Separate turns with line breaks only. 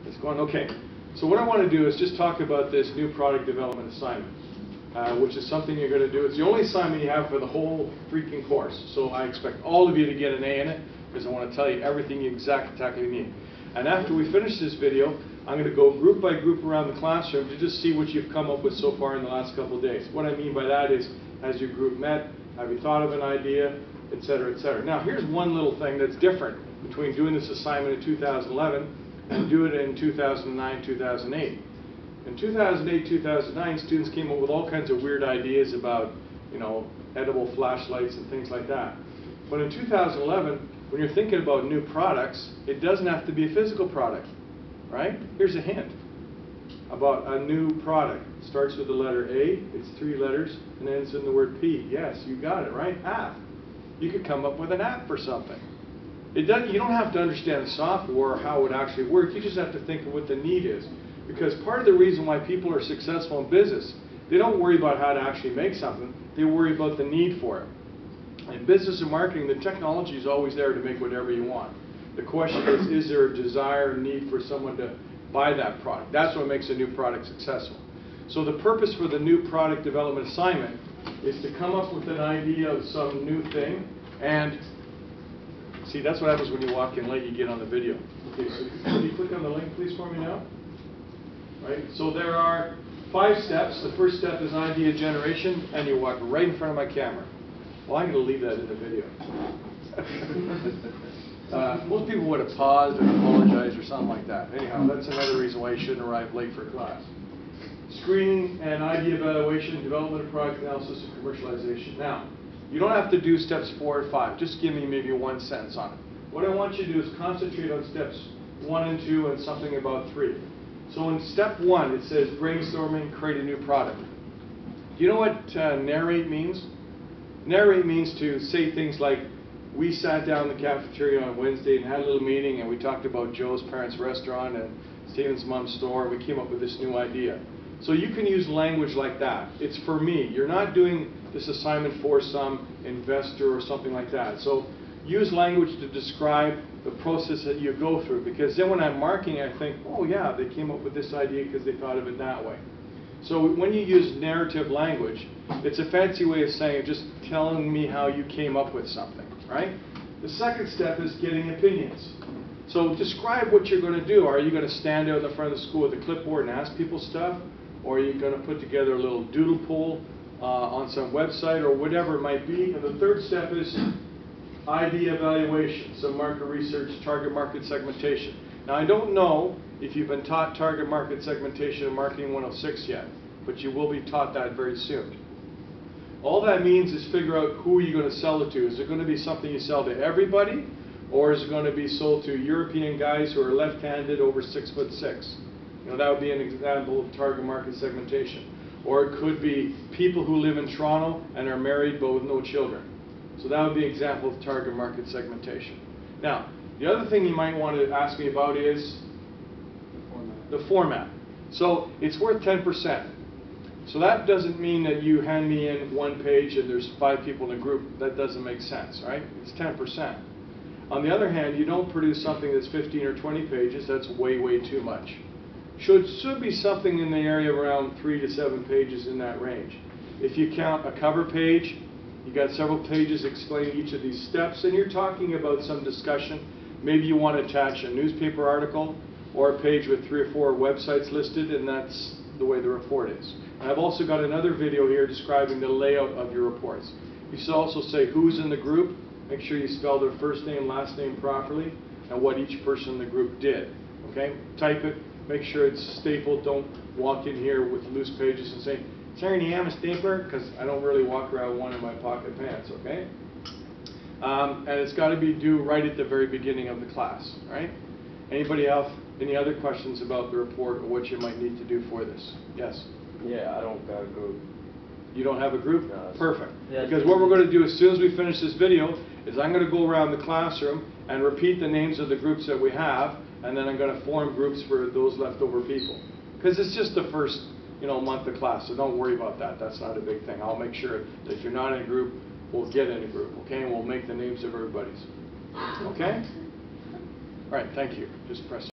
It's going okay. So what I want to do is just talk about this new product development assignment, which is something you're going to do. It's the only assignment you have for the whole freaking course. So I expect all of you to get an A in it, because I want to tell you everything you exactly need. And after we finish this video, I'm going to go group by group around the classroom to just see what you've come up with so far in the last couple of days. What I mean by that is, has your group met? Have you thought of an idea? Etc., etc. Now, here's one little thing that's different between doing this assignment in 2011 and do it in 2009, 2008. In 2008, 2009, students came up with all kinds of weird ideas about, edible flashlights and things like that. But in 2011, when you're thinking about new products, it doesn't have to be a physical product, right? Here's a hint about a new product. It starts with the letter A, it's 3 letters, and ends in the word P. Yes, you got it, right? App. You could come up with an app for something. You don't have to understand the software or how it actually works. You just have to think of what the need is. Because part of the reason why people are successful in business, they don't worry about how to actually make something. They worry about the need for it. In business and marketing, the technology is always there to make whatever you want. The question is there a desire or need for someone to buy that product? That's what makes a new product successful. So the purpose for the new product development assignment is to come up with an idea of some new thing. And see, that's what happens when you walk in late, you get on the video. Okay, so can you click on the link, please, for me now? Right, so there are 5 steps. The first step is idea generation, and you walk right in front of my camera. Well, I'm going to leave that in the video. Most people would have paused or apologized or something like that. Anyhow, that's another reason why you shouldn't arrive late for class. Screening and idea evaluation, development of product analysis, and commercialization. Now, you don't have to do steps 4 or 5. Just give me maybe 1 sentence on it. What I want you to do is concentrate on steps 1 and 2 and something about 3. So in step 1, it says brainstorming, create a new product. Do you know what narrate means? Narrate means to say things like, we sat down in the cafeteria on Wednesday and had a little meeting, and we talked about Joe's parents' restaurant and Stephen's mom's store, and we came up with this new idea. So you can use language like that. It's for me. You're not doing this assignment for some investor or something like that. So use language to describe the process that you go through, because then when I'm marking, I think, oh yeah, they came up with this idea because they thought of it that way. So when you use narrative language, it's a fancy way of saying just telling me how you came up with something, right? The second step is getting opinions. So describe what you're going to do. Are you going to stand out in the front of the school with a clipboard and ask people stuff? Or are you going to put together a little doodle poll on some website or whatever it might be? And the third step is idea evaluation, some market research, target market segmentation. Now, I don't know if you've been taught target market segmentation in Marketing 106 yet, but you will be taught that very soon. All that means is figure out who you're going to sell it to. Is it going to be something you sell to everybody, or is it going to be sold to European guys who are left-handed over 6'6"? That would be an example of target market segmentation. Or it could be people who live in Toronto and are married but with no children. So that would be an example of target market segmentation. Now, the other thing you might want to ask me about is the format. So it's worth 10%. So that doesn't mean that you hand me in 1 page and there's 5 people in a group. That doesn't make sense, right? It's 10%. On the other hand, you don't produce something that's 15 or 20 pages. That's way, way too much. Should be something in the area of around 3 to 7 pages in that range. If you count a cover page, you got several pages explaining each of these steps, and you're talking about some discussion. Maybe you want to attach a newspaper article or a page with 3 or 4 websites listed, and that's the way the report is. And I've also got another video here describing the layout of your reports. You should also say who's in the group. Make sure you spell their first name, last name properly, and what each person in the group did. Okay? Type it. Make sure it's stapled. Don't walk in here with loose pages and say, sorry, do you have a stapler? Because I don't really walk around with one in my pocket pants, okay? And it's got to be due right at the very beginning of the class, right? Anybody have any other questions about the report or what you might need to do for this? Yes?
Yeah, I don't got a group.
You don't have a group?
No.
Perfect.
Yeah,
because what we're going to do as soon as we finish this video is I'm going to go around the classroom and repeat the names of the groups that we have, and then I'm going to form groups for those leftover people. Because it's just the first month of class, so don't worry about that. That's not a big thing. I'll make sure that if you're not in a group, we'll get in a group, okay? And we'll make the names of everybody's. Okay? All right, thank you. Just press